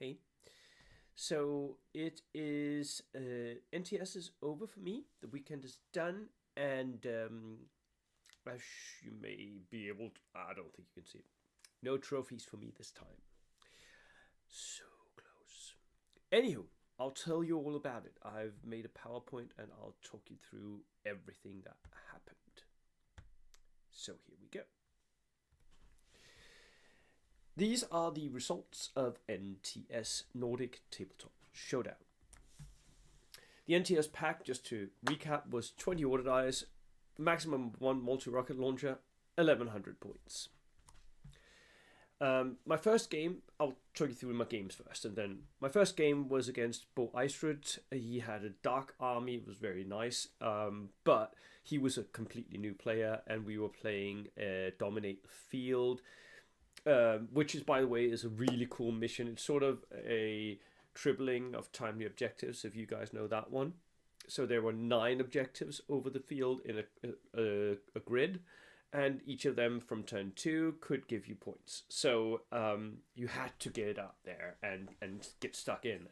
Hey. So it is NTS is over for me. The weekend is done, and as you may be able to, I don't think you can see it. No trophies for me this time. So close. Anywho, I'll tell you all about it. I've made a PowerPoint and I'll talk you through everything that happened. So here we go. These are the results of NTS Nordic Tabletop Showdown. The NTS pack, just to recap, was 20 order dice, maximum one multi-rocket launcher, 1100 points. My first game, I'll talk you through my games first, and then my first game was against Bo Eistrud. He had a dark army, it was very nice, but he was a completely new player, and we were playing Dominate the Field, which is, by the way, is a really cool mission. It's sort of a tripling of timely objectives, if you guys know that one. So there were 9 objectives over the field in a grid, and each of them from turn 2 could give you points. So you had to get out there and get stuck in.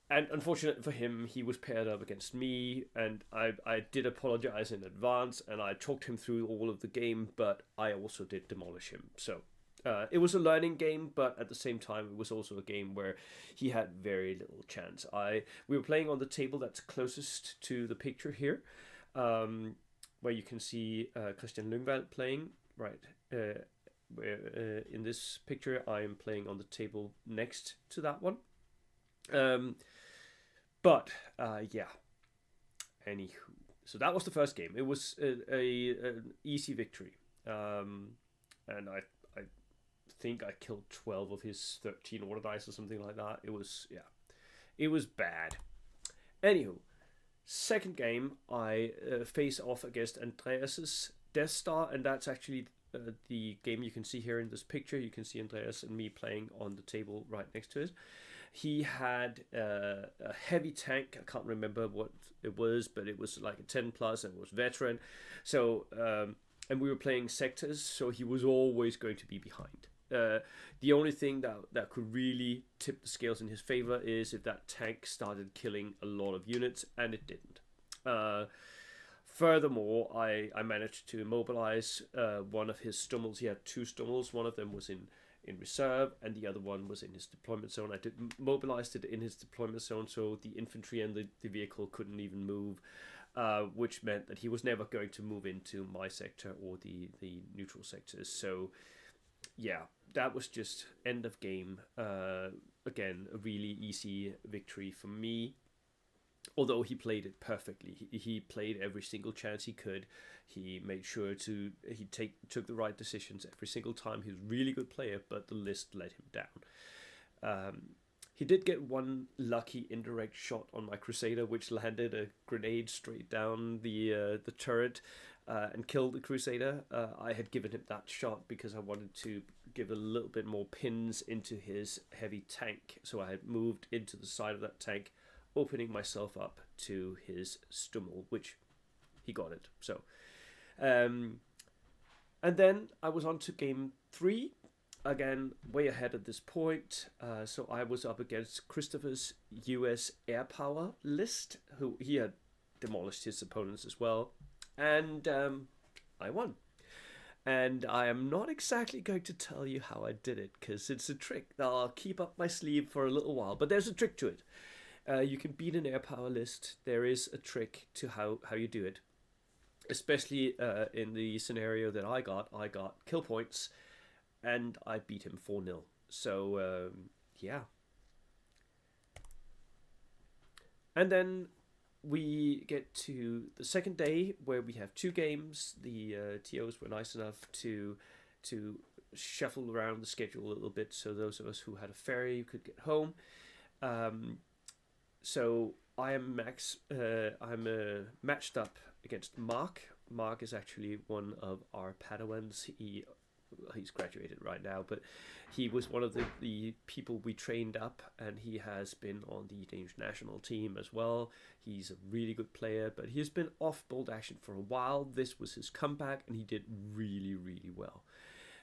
And unfortunately for him, he was paired up against me, and I did apologize in advance, and I talked him through all of the game, but I also did demolish him. So it was a learning game, but at the same time, it was also a game where he had very little chance. We were playing on the table that's closest to the picture here, where you can see Christian Lyngvall playing, right? Where in this picture, I am playing on the table next to that one. But yeah. Anywho, so that was the first game. It was an easy victory, and I think I killed 12 of his 13 order dice or something like that. It was bad. Anywho, second game I face off against Andreas's Death Star, and that's actually the game you can see here in this picture. You can see Andreas and me playing on the table right next to it. He had a heavy tank. I can't remember what it was, but it was like a 10 plus, and it was veteran. So and we were playing sectors, so he was always going to be behind. The only thing that could really tip the scales in his favor is if that tank started killing a lot of units, and it didn't. Furthermore, I managed to immobilize one of his Stummels. He had 2 Stummels. One of them was in reserve, and the other one was in his deployment zone. I did mobilized it in his deployment zone, so the infantry and the vehicle couldn't even move, which meant that he was never going to move into my sector or the neutral sectors. So yeah, that was just end of game. Again, a really easy victory for me. Although he played it perfectly, he played every single chance he could. He made sure he took the right decisions every single time. He was a really good player, but the list let him down. He did get one lucky indirect shot on my Crusader, which landed a grenade straight down the turret and killed the Crusader. I had given him that shot because I wanted to give a little bit more pins into his heavy tank, so I had moved into the side of that tank, opening myself up to his Stummel, which he got it. So, and then I was on to game 3, again way ahead at this point. So I was up against Christopher's US air power list, who he had demolished his opponents as well, and I won. And I am not exactly going to tell you how I did it, because it's a trick that I'll keep up my sleeve for a little while, but there's a trick to it. You can beat an air power list. There is a trick to how you do it. Especially in the scenario that I got kill points, and I beat him 4-0. So, yeah. And then we get to the second day, where we have 2 games. The TOs were nice enough to shuffle around the schedule a little bit, so those of us who had a ferry could get home. So I am matched up against Mark. Mark is actually one of our Padawans. He's graduated right now, but he was one of the people we trained up, and he has been on the Danish national team as well. He's a really good player, but he's been off bold action for a while. This was his comeback, and he did really, really well.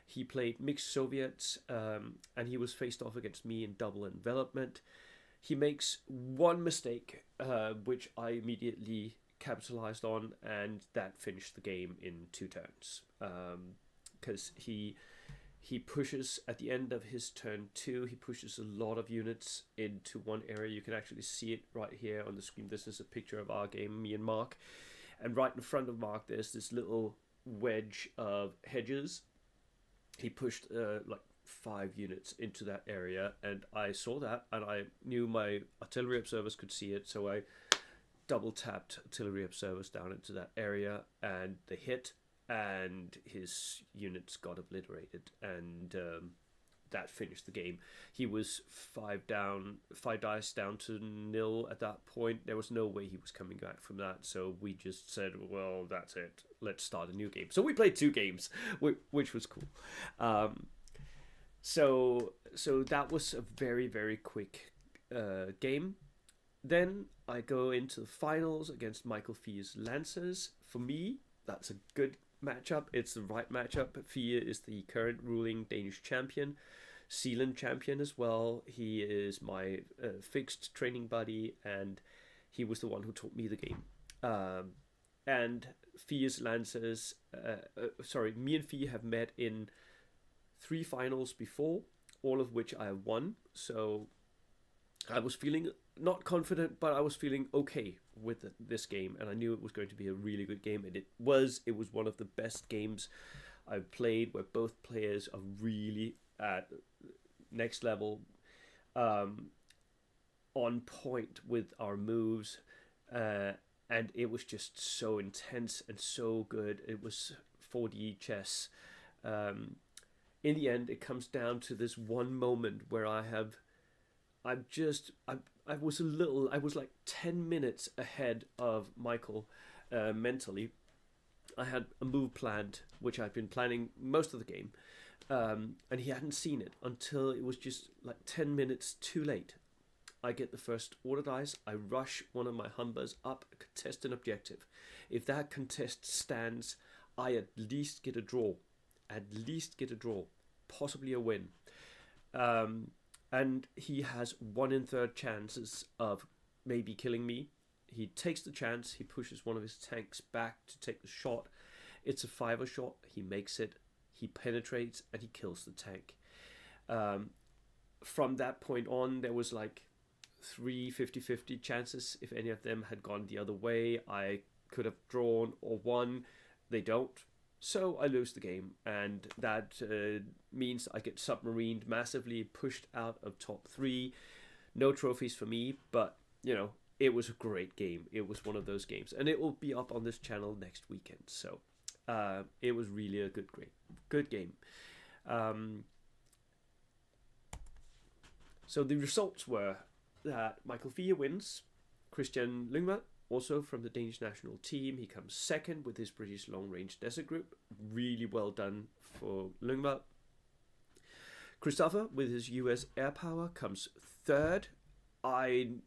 He played mixed Soviets, and he was faced off against me in double envelopment. He makes one mistake, which I immediately capitalized on, and that finished the game in 2 turns. Because he pushes at the end of his turn 2. He pushes a lot of units into one area. You can actually see it right here on the screen. This is a picture of our game, me and Mark. And right in front of Mark, there's this little wedge of hedges. He pushed like 5 units into that area, and I saw that, and I knew my artillery observers could see it, so I double tapped artillery observers down into that area, and they hit, and his units got obliterated, and that finished the game. He was 5 dice down to 0 at that point. There was no way he was coming back from that, so we just said, well, that's it, let's start a new game. So we played 2 games, which was cool. So that was a very, very quick game. Then I go into the finals against Michael Fee's Lancers. For me, that's a good matchup. It's the right matchup. Fee is the current ruling Danish champion, Zealand champion as well. He is my fixed training buddy, and he was the one who taught me the game. And Fee's Lancers, me and Fee have met in 3 finals before, all of which I have won. So I was feeling not confident, but I was feeling okay with this game, and I knew it was going to be a really good game, and it was one of the best games I've played, where both players are really at next level, on point with our moves, and it was just so intense and so good. It was 4D chess. In the end, it comes down to this one moment where I was like 10 minutes ahead of Michael mentally. I had a move planned, which I'd been planning most of the game, and he hadn't seen it until it was just like 10 minutes too late. I get the first order dice, I rush one of my Humbers up, contest an objective. If that contest stands, I at least get a draw, possibly a win. And he has 1 in 3 chances of maybe killing me. He takes the chance, he pushes one of his tanks back to take the shot. It's a 5er shot, he makes it, he penetrates, and he kills the tank. From that point on, there was like 3 50-50 chances. If any of them had gone the other way, I could have drawn or won. They don't. So I lose the game, and that means I get submarined massively, pushed out of top 3. No trophies for me, but, it was a great game. It was one of those games, and it will be up on this channel next weekend. So it was really a good game. So the results were that Michael Fee wins, Christian Lyngvad, also from the Danish national team, he comes 2nd with his British long-range desert group. Really well done for Lyngvad. Christopher, with his US air power, comes 3rd.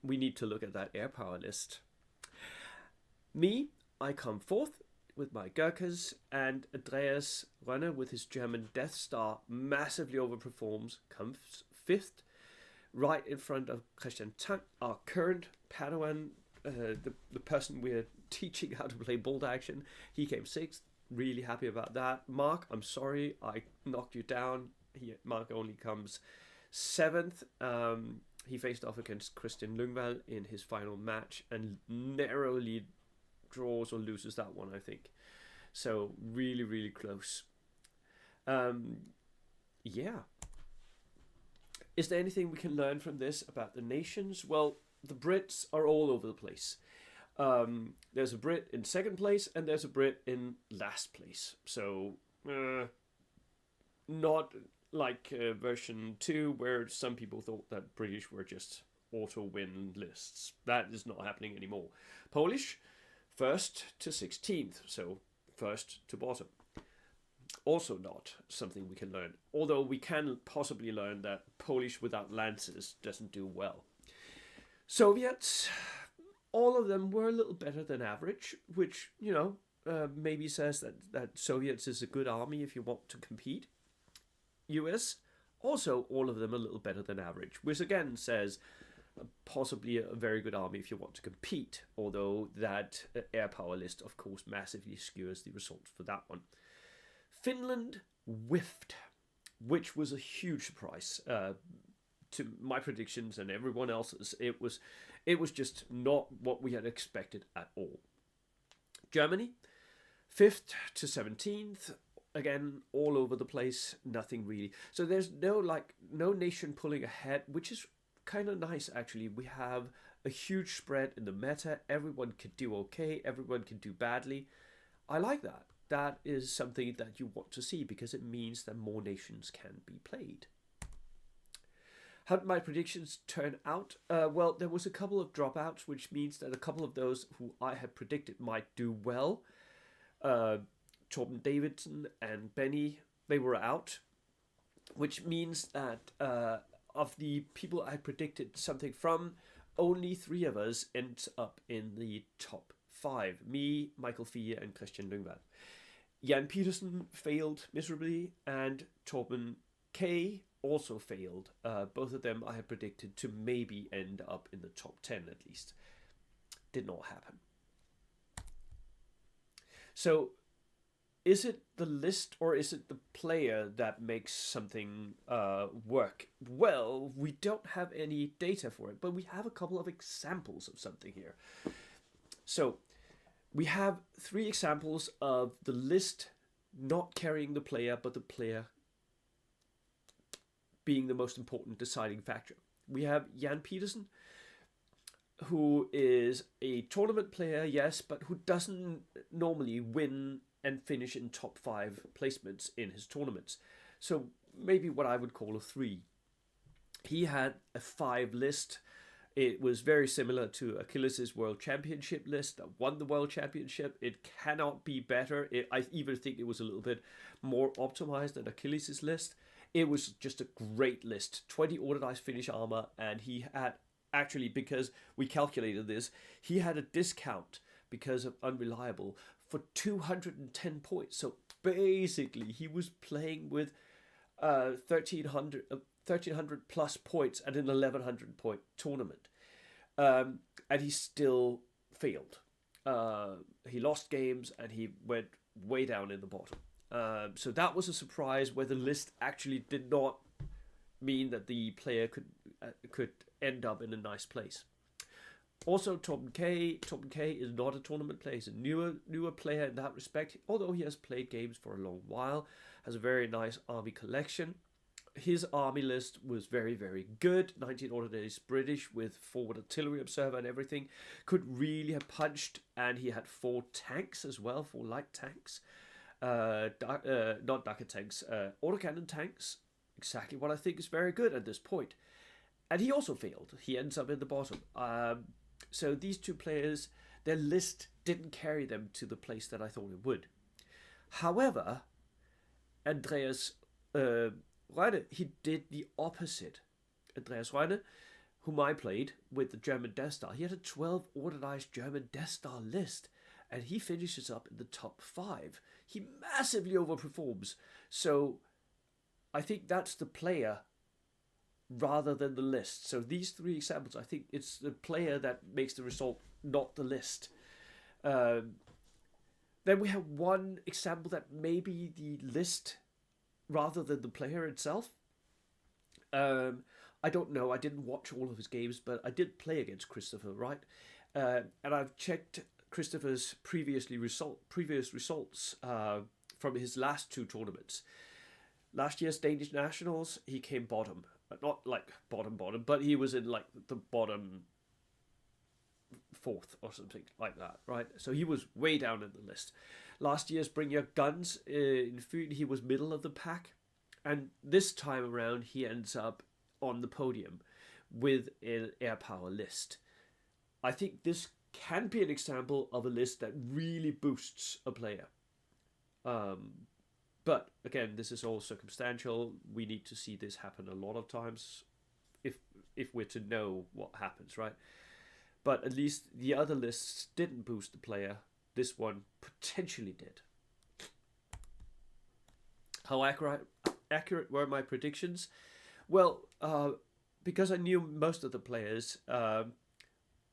We need to look at that air power list. Me, I come 4th with my Gurkhas, and Andreas Rønne, with his German Death Star, massively overperforms, comes 5th, right in front of Christian Tang, our current Padawan, the person we're teaching how to play bolt action. He came 6th. Really happy about that. Mark, I'm sorry I knocked you down. Mark only comes 7th. He faced off against Christian Lyngvad in his final match and narrowly draws or loses that one, I think. So really, really close. Yeah. Is there anything we can learn from this about the nations? Well, the Brits are all over the place. There's a Brit in 2nd place, and there's a Brit in last place. So, not like version 2, where some people thought that British were just auto-win lists. That is not happening anymore. Polish, 1st to 16th, so 1st to bottom. Also not something we can learn. Although we can possibly learn that Polish without lances doesn't do well. Soviets, all of them were a little better than average, which, maybe says that Soviets is a good army if you want to compete. US. Also, all of them a little better than average, which again says possibly a very good army if you want to compete, although that air power list, of course, massively skewers the results for that one. Finland whiffed, which was a huge surprise to my predictions and everyone else's. It was just not what we had expected at all. Germany, 5th to 17th, again all over the place, nothing really. So there's no nation pulling ahead, which is kind of nice actually. We have a huge spread in the meta. Everyone can do okay, everyone can do badly. I like that. That is something that you want to see because it means that more nations can be played. How did my predictions turn out? Well, there was a couple of dropouts, which means that a couple of those who I had predicted might do well, Torben Davidson and Benny, they were out, which means that of the people I predicted something from, only 3 of us end up in the top 5. Me, Michael Fie, and Christian Lyngvad. Jan Petersen failed miserably, and Torben K also failed. Both of them I had predicted to maybe end up in the top 10 at least. Did not happen. So, is it the list or is it the player that makes something work? Well, we don't have any data for it, but we have a couple of examples of something here. So, we have 3 examples of the list not carrying the player, but the player being the most important deciding factor. We have Jan Petersen, who is a tournament player, yes, but who doesn't normally win and finish in top 5 placements in his tournaments. So maybe what I would call a 3. He had a 5 list. It was very similar to Achilles' World Championship list that won the World Championship. It cannot be better. I even think it was a little bit more optimized than Achilles' list. It was just a great list. 20 orderized finish armor, and he had, actually, because we calculated this, he had a discount because of unreliable for 210 points. So basically, he was playing with 1,300 plus points at an 1,100 point tournament. And he still failed. He lost games and he went way down in the bottom. So that was a surprise where the list actually did not mean that the player could end up in a nice place. Also, Torben K is not a tournament player. He's a newer player in that respect, although he has played games for a long while, has a very nice army collection. His army list was very, very good. 19 order days British with forward artillery observer and everything. Could really have punched, and he had 4 tanks as well, 4 light tanks. Not Daka tanks, autocannon tanks. Exactly what I think is very good at this point. And he also failed. He ends up in the bottom. So these 2 players, their list didn't carry them to the place that I thought it would. However, Andreas Reine, he did the opposite. Andreas Reine, whom I played with the German Death Star, he had a 12 organized German Death Star list, and he finishes up in the top 5. He massively overperforms. So I think that's the player rather than the list. So these 3 examples, I think it's the player that makes the result, not the list. Then we have one example that maybe the list rather than the player itself. I don't know. I didn't watch all of his games, but I did play against Christopher, right? And I've checked Christopher's previous results from his last 2 tournaments. Last year's Danish Nationals, he came bottom. Not like bottom, but he was in like the bottom 4th or something like that, right? So he was way down in the list. Last year's Bring Your Guns in Fyn, he was middle of the pack. And this time around, he ends up on the podium with an air power list. I think this can be an example of a list that really boosts a player. But again, this is all circumstantial. We need to see this happen a lot of times if we're to know what happens, right? But at least the other lists didn't boost the player. This one potentially did. How accurate accurate were my predictions? Well, because I knew most of the players,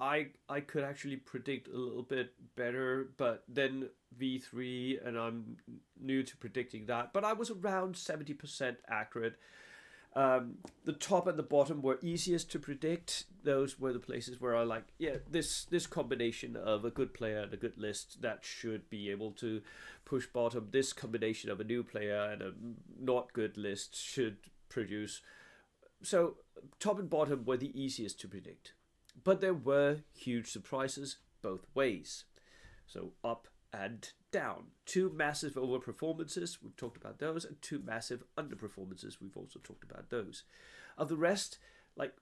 I could actually predict a little bit better, but then V3, and I'm new to predicting that, but I was around 70% accurate. The top and the bottom were easiest to predict. Those were the places where I like, yeah, this combination of a good player and a good list that should be able to push bottom. This combination of a new player and a not good list should produce. So top and bottom were the easiest to predict, but there were huge surprises both ways. So up and down. Two massive overperformances, we've talked about those, and two massive underperformances, we've also talked about those. Of the rest, like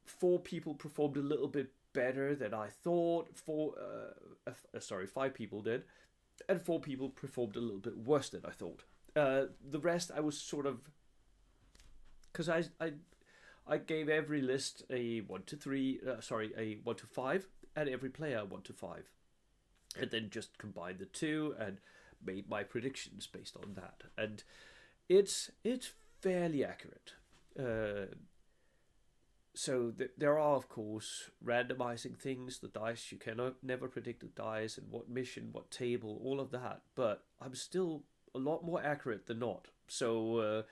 4 people performed a little bit better than I thought. 5 people did, and 4 people performed a little bit worse than I thought. The rest, I was sort of, because I gave every list a 1 to 3, a 1 to 5, and every player 1 to 5. And then just combined the two and made my predictions based on that. And it's fairly accurate. So there are, of course, randomizing things, the dice, you cannot never predict the dice and what mission, what table, all of that. But I'm still a lot more accurate than not. So,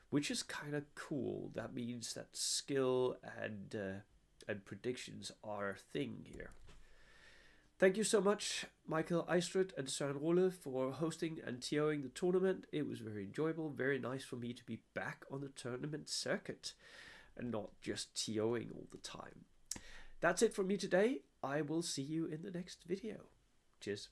which is kind of cool. That means that skill and predictions are a thing here. Thank you so much, Michael Eistrup and Søren Rulle, for hosting and TOing the tournament. It was very enjoyable, very nice for me to be back on the tournament circuit and not just TOing all the time. That's it from me today. I will see you in the next video. Cheers.